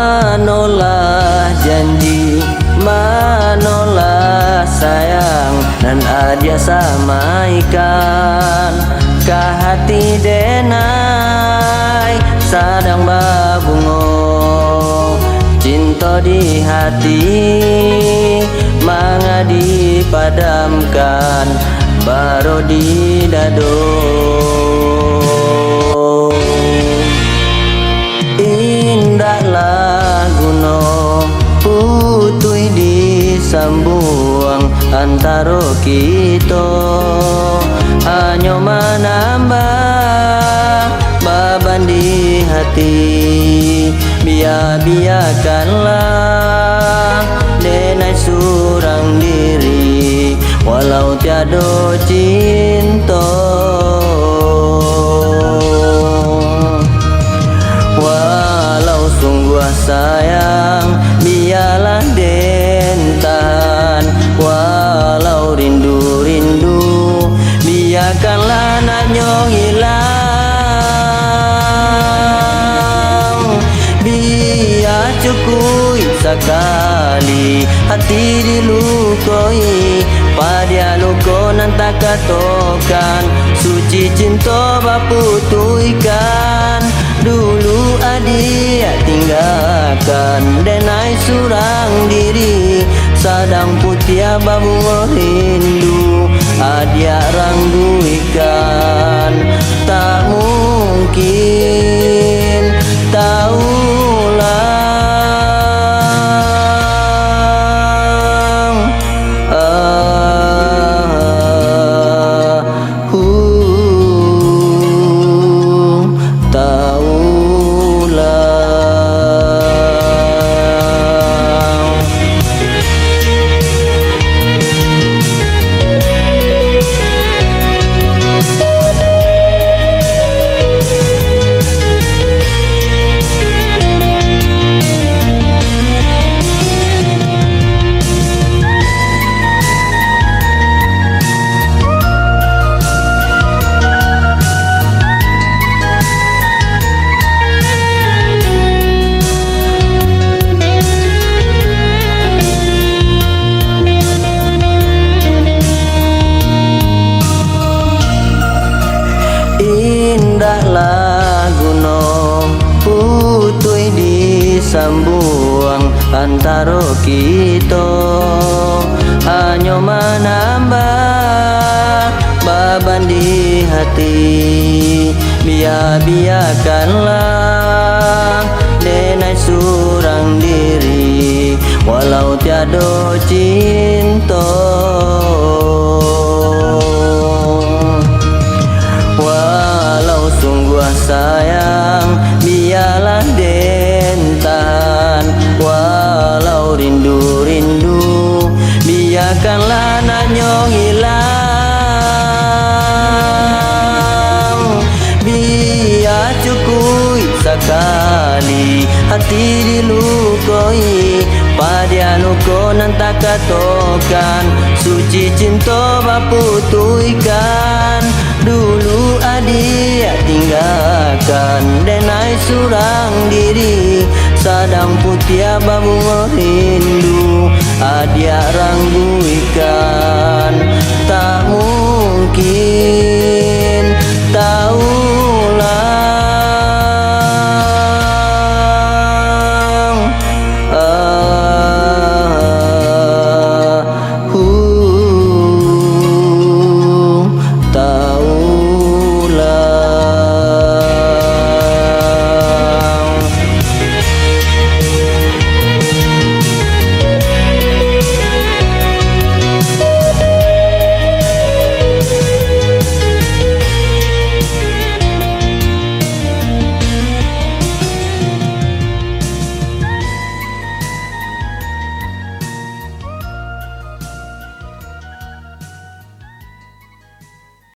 manolah janji, manolah sayang, dan adia samaikan ka hati denai sadang babungo cinta di hati manga dipadamkan baru di dado. Indah laguno putui disambuang antara kita, hanya menambah beban di hati. Biarkanlah denai surang diri walau tiada cinta. Walau sungguh sayang biarlah dentan, walau rindu-rindu biarkanlah naknya hilang. Biar cukup sekali hati dilukai, pada luka nan tak katakan suci cinta baputuikan. Dulu adia tinggalkan denai surang diri sadang putia babu rindu adia rangduikan. Tak mungkin taulah laguno putui disambuang antara kita, hanya menambah beban di hati. Biarkanlah denai surang diri walau tiada cinta. Sayang biarlah dentan, walau rindu-rindu biarkanlah naknya hilang. Biar cukup sekali hati dilukai, pada luka nan tak katakan suci cinta baputuikan. Dulu adia tinggalkan denai surang diri sadang putia babu rindu adia rangguikan.